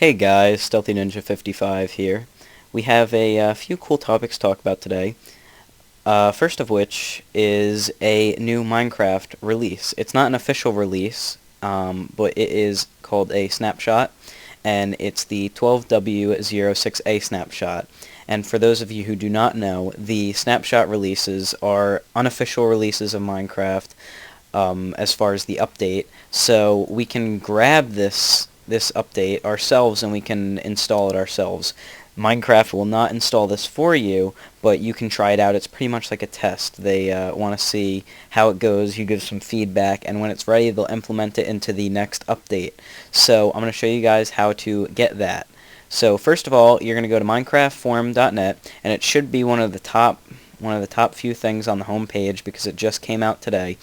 Hey guys, Stealthy Ninja 55 here. We have a few cool topics to talk about today. First of which is a new Minecraft release. It's not an official release, but it is called a Snapshot, and it's the 12W06A Snapshot. And for those of you who do not know, the Snapshot releases are unofficial releases of Minecraft as far as the update, so we can grab this update ourselves and we can install it ourselves. Minecraft will not install this for you, but you can try it out. It's pretty much like a test. They want to see how it goes. You give some feedback, and when it's ready, they'll implement it into the next update. So I'm going to show you guys how to get that. So first of all, you're going to go to minecraftforum.net, and it should be one of the top few things on the home page because it just came out today.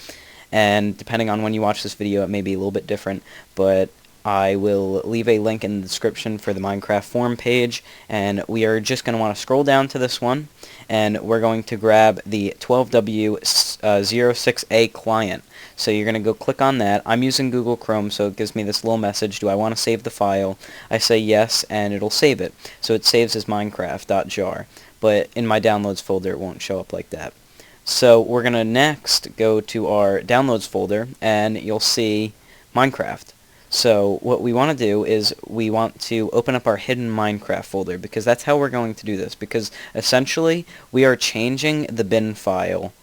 And depending on when you watch this video, it may be a little bit different, but I will leave a link in the description for the Minecraft forum page, and we are just going to want to scroll down to this one, and we're going to grab the 12W06A client. So you're going to go click on that. I'm using Google Chrome, so it gives me this little message, do I want to save the file? I say yes, and it'll save it. So it saves as minecraft.jar, but in my downloads folder it won't show up like that. So we're going to next go to our downloads folder, and you'll see Minecraft. So what we want to do is we want to open up our hidden Minecraft folder, because that's how we're going to do this, because essentially we are changing the bin file,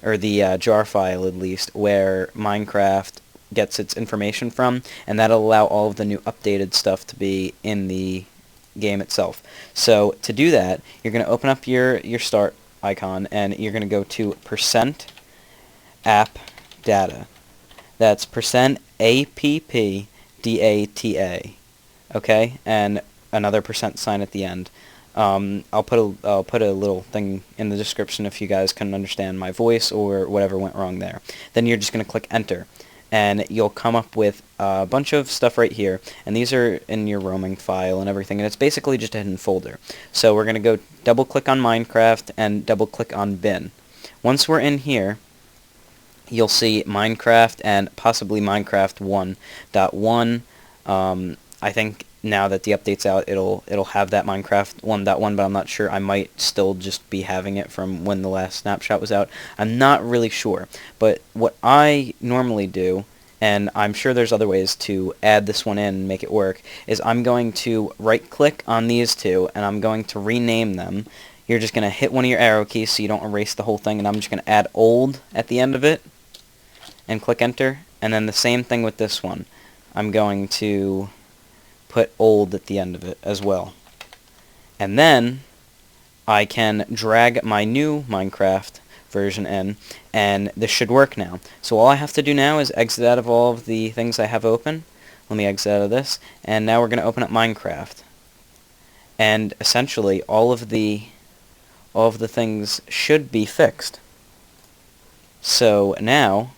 or the jar file at least, where Minecraft gets its information from, and that'll allow all of the new updated stuff to be in the game itself. So to do that, you're going to open up your start icon, and you're going to go to %app data. That's %APPDATA. Okay, and another % at the end. I'll put a little thing in the description if you guys can understand my voice or whatever went wrong there. Then you're just going to click enter, and you'll come up with a bunch of stuff right here, and these are in your roaming file and everything, and it's basically just a hidden folder. So we're going to go double click on Minecraft and double click on bin. Once we're in here, you'll see Minecraft and possibly Minecraft 1.1. I think now that the update's out, it'll have that Minecraft 1.1, but I'm not sure. I might still just be having it from when the last snapshot was out. I'm not really sure. But what I normally do, and I'm sure there's other ways to add this one in and make it work, is I'm going to right-click on these two, and I'm going to rename them. You're just going to hit one of your arrow keys so you don't erase the whole thing, and I'm just going to add old at the end of it, and click enter. And then the same thing with this one. I'm going to put old at the end of it as well. And then I can drag my new Minecraft version in, and this should work now. So all I have to do now is exit out of all of the things I have open. Let me exit out of this, and now we're going to open up Minecraft. And essentially all of the things should be fixed. So now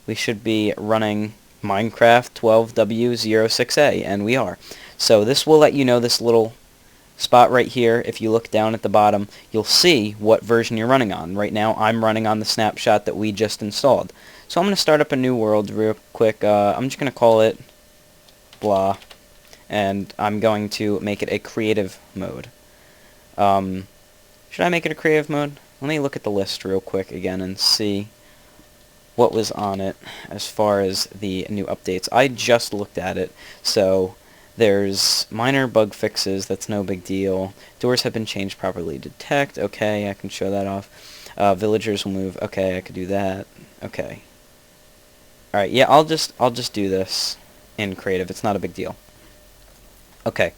we should be running Minecraft 12W06A, and we are. So this will let you know, this little spot right here, if you look down at the bottom, you'll see what version you're running on. Right now I'm running on the snapshot that we just installed. So I'm going to start up a new world real quick. I'm just going to call it blah, and I'm going to make it a creative mode. Should I make it a creative mode? Let me look at the list real quick again and see what was on it as far as the new updates. I just looked at it, so there's minor bug fixes, that's no big deal. Doors have been changed properly to detect, okay, I can show that off. Villagers will move, okay, I could do that, okay. Alright, yeah, I'll just do this in creative, it's not a big deal. Okay,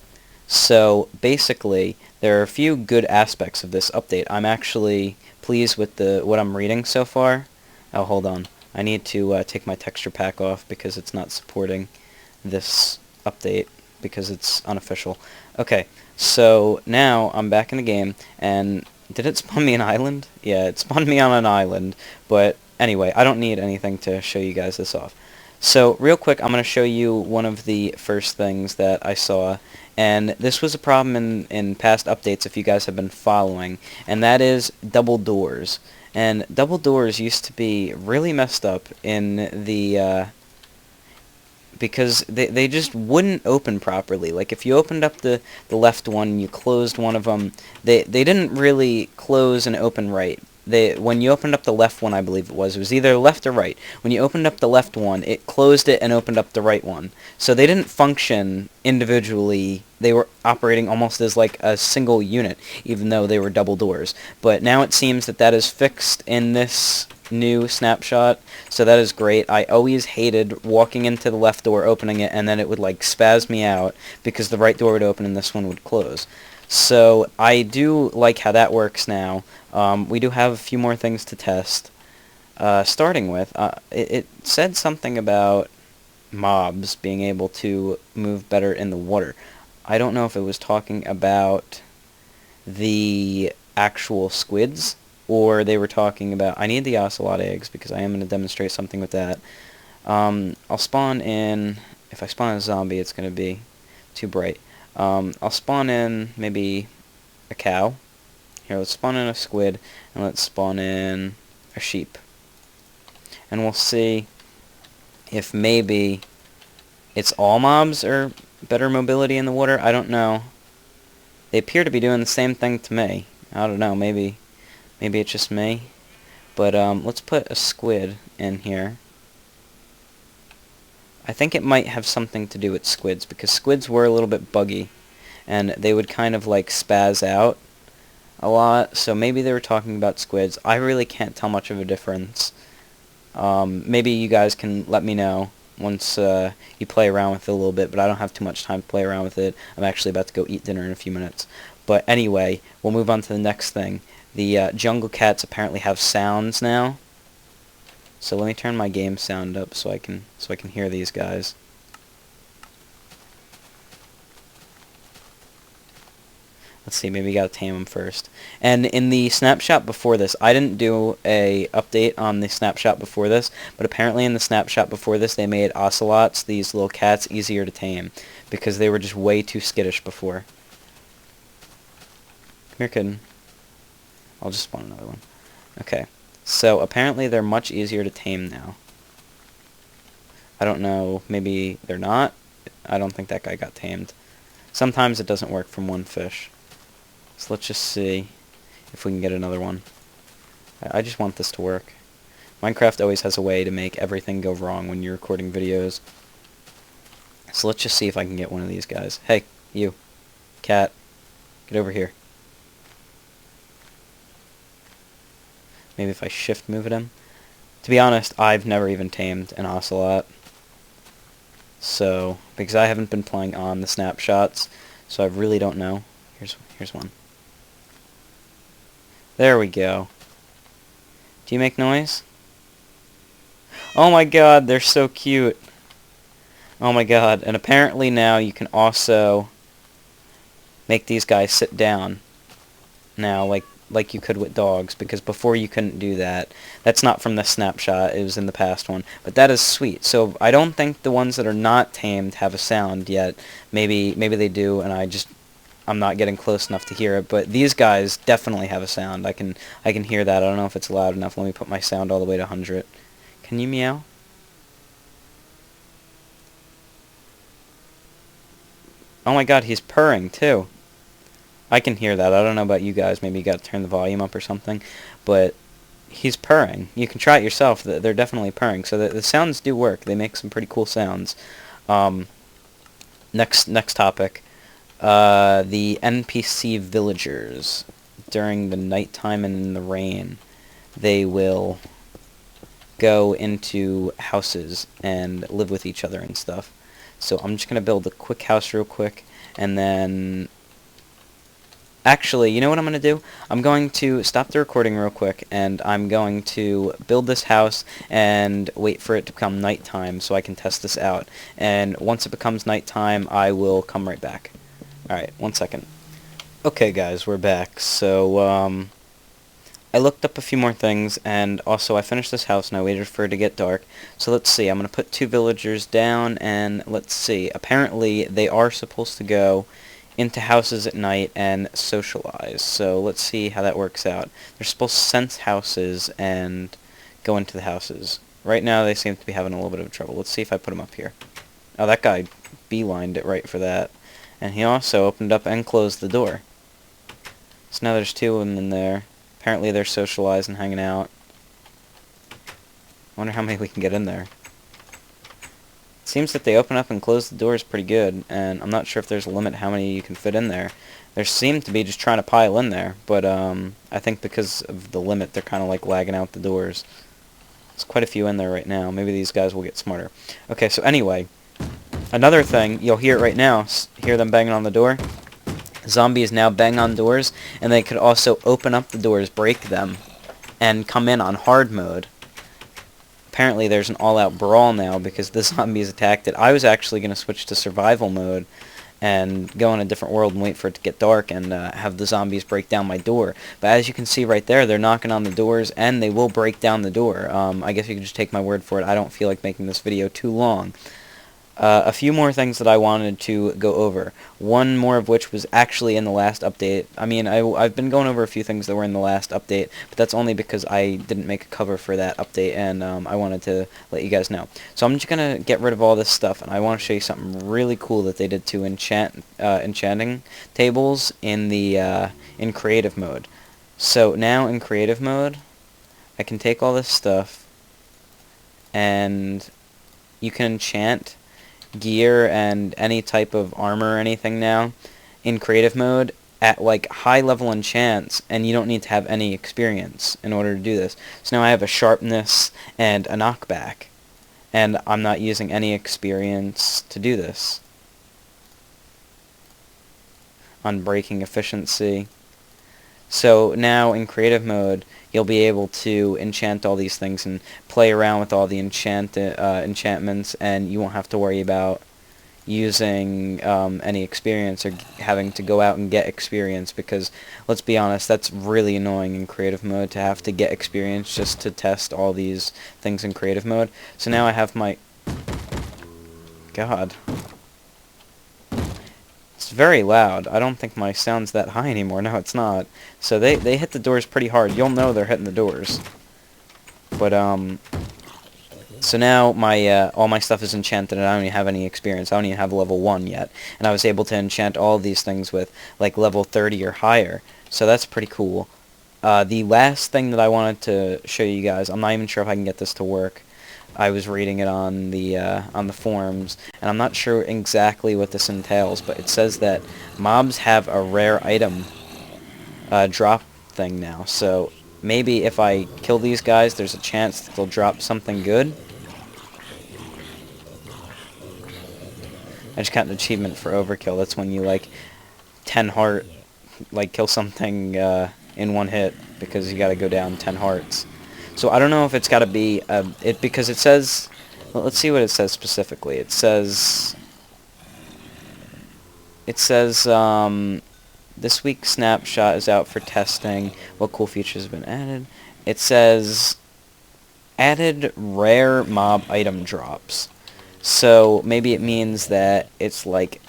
so basically there are a few good aspects of this update. I'm actually pleased with what I'm reading so far. Oh, hold on. I need to take my texture pack off because it's not supporting this update because it's unofficial. Okay, so now I'm back in the game, and did it spawn me an island? Yeah, it spawned me on an island, but anyway, I don't need anything to show you guys this off. So real quick, I'm going to show you one of the first things that I saw, and this was a problem in past updates if you guys have been following, and that is double doors. And double doors used to be really messed up in the because they just wouldn't open properly. Like, if you opened up the left one and you closed one of them, they didn't really close and open right. When you opened up the left one, I believe it was either left or right. When you opened up the left one, it closed it and opened up the right one. So they didn't function individually. They were operating almost as like a single unit, even though they were double doors. But now it seems that that is fixed in this new snapshot, so that is great. I always hated walking into the left door, opening it, and then it would like spaz me out because the right door would open and this one would close. So I do like how that works now. We do have a few more things to test. Starting with, it said something about mobs being able to move better in the water. I don't know if it was talking about the actual squids, or they were talking about... I need the ocelot eggs because I am going to demonstrate something with that. I'll spawn in... If I spawn a zombie, it's going to be too bright. I'll spawn in maybe a cow. Here, let's spawn in a squid, and let's spawn in a sheep. And we'll see if maybe it's all mobs or better mobility in the water. I don't know. They appear to be doing the same thing to me. I don't know, maybe it's just me. But let's put a squid in here. I think it might have something to do with squids, because squids were a little bit buggy, and they would kind of like spaz out a lot, so maybe they were talking about squids. I really can't tell much of a difference. Maybe you guys can let me know once you play around with it a little bit, but I don't have too much time to play around with it. I'm actually about to go eat dinner in a few minutes. But anyway, we'll move on to the next thing. The jungle cats apparently have sounds now. So let me turn my game sound up so I can hear these guys. Let's see, maybe we gotta tame them first. And in the snapshot before this, I didn't do a update on the snapshot before this, but apparently in the snapshot before this, they made ocelots, these little cats, easier to tame, because they were just way too skittish before. Come here, kitten. I'll just spawn another one. Okay, so apparently they're much easier to tame now. I don't know, maybe they're not? I don't think that guy got tamed. Sometimes it doesn't work from one fish. So let's just see if we can get another one. I just want this to work. Minecraft always has a way to make everything go wrong when you're recording videos. So let's just see if I can get one of these guys. Hey, you. Cat. Get over here. Maybe if I shift move at him. To be honest, I've never even tamed an ocelot. So, because I haven't been playing on the snapshots, so I really don't know. Here's one. There we go. Do you make noise? Oh my god, they're so cute. Oh my god, and apparently now you can also make these guys sit down. Now, like you could with dogs, because before you couldn't do that. That's not from the snapshot, it was in the past one. But that is sweet. So I don't think the ones that are not tamed have a sound yet. Maybe they do, and I'm not getting close enough to hear it, but these guys definitely have a sound. I can hear that. I don't know if it's loud enough. Let me put my sound all the way to 100. Can you meow? Oh my god, he's purring too. I can hear that. I don't know about you guys. Maybe you got to turn the volume up or something, but he's purring. You can try it yourself. They're definitely purring. So the sounds do work. They make some pretty cool sounds. Next topic. The NPC villagers, during the nighttime and in the rain, they will go into houses and live with each other and stuff. So I'm just going to build a quick house real quick, and then... Actually, you know what I'm going to do? I'm going to stop the recording real quick, and I'm going to build this house and wait for it to become nighttime so I can test this out. And once it becomes nighttime, I will come right back. Alright, 1 second. Okay guys, we're back. So, I looked up a few more things, and also I finished this house and I waited for it to get dark. So let's see, I'm going to put 2 villagers down, and let's see. Apparently, they are supposed to go into houses at night and socialize. So let's see how that works out. They're supposed to sense houses and go into the houses. Right now, they seem to be having a little bit of trouble. Let's see if I put them up here. Oh, that guy beelined it right for that. And he also opened up and closed the door. So now there's two of them in there. Apparently they're socializing, hanging out. Wonder how many we can get in there. Seems that they open up and close the doors pretty good, and I'm not sure if there's a limit how many you can fit in there. There seem to be just trying to pile in there, but I think because of the limit, they're kind of like lagging out the doors. There's quite a few in there right now. Maybe these guys will get smarter. Okay, so anyway, another thing, you'll hear it right now. Hear them banging on the door? Zombies now bang on doors, and they could also open up the doors, break them, and come in on hard mode. Apparently there's an all-out brawl now because the zombies attacked it. I was actually going to switch to survival mode and go in a different world and wait for it to get dark and have the zombies break down my door. But as you can see right there, they're knocking on the doors and they will break down the door. I guess you can just take my word for it. I don't feel like making this video too long. A few more things that I wanted to go over. One more of which was actually in the last update. I mean, I've been going over a few things that were in the last update, but that's only because I didn't make a cover for that update, and I wanted to let you guys know. So I'm just going to get rid of all this stuff, and I want to show you something really cool that they did to enchanting tables in the in creative mode. So now in creative mode, I can take all this stuff, and you can enchant gear and any type of armor or anything now in creative mode at like high level enchants, and you don't need to have any experience in order to do this. So now I have a sharpness and a knockback, and I'm not using any experience to do this. Unbreaking efficiency. So now in creative mode, you'll be able to enchant all these things and play around with all the enchantments, and you won't have to worry about using any experience or having to go out and get experience, because let's be honest, that's really annoying in creative mode to have to get experience just to test all these things in creative mode. So now I have my... God. It's very loud. I don't think my sound's that high anymore. No, it's not. So they hit the doors pretty hard. You'll know they're hitting the doors. But, so now my all my stuff is enchanted, and I don't even have any experience. I don't even have level 1 yet. And I was able to enchant all these things with, like, level 30 or higher. So that's pretty cool. The last thing that I wanted to show you guys, I'm not even sure if I can get this to work. I was reading it on the forums, and I'm not sure exactly what this entails, but it says that mobs have a rare item drop thing now. So maybe if I kill these guys, there's a chance that they'll drop something good. I just got an achievement for overkill. That's when you like 10 heart, like kill something in one hit, because you got to go down 10 hearts. So I don't know if it's got to be because it says, well, let's see what it says specifically. It says this week's Snapshot is out for testing. What cool features have been added? It says added rare mob item drops. So maybe it means that it's like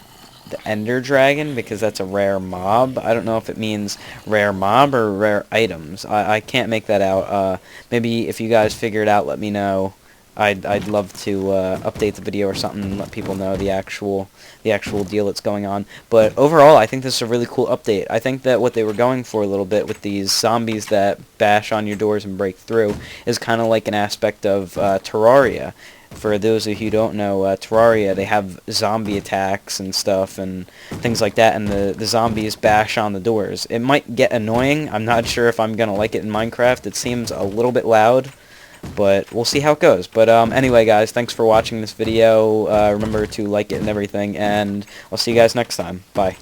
the Ender Dragon, because that's a rare mob. I don't know if it means rare mob or rare items. I can't make that out. Maybe if you guys figure it out, let me know. I'd love to update the video or something and let people know the actual deal that's going on. But overall, I think this is a really cool update. I think that what they were going for a little bit with these zombies that bash on your doors and break through is kind of like an aspect of Terraria. For those of you who don't know, Terraria, they have zombie attacks and stuff and things like that, and the zombies bash on the doors. It might get annoying. I'm not sure if I'm going to like it in Minecraft. It seems a little bit loud, but we'll see how it goes. But anyway, guys, thanks for watching this video. Remember to like it and everything, and I'll see you guys next time. Bye.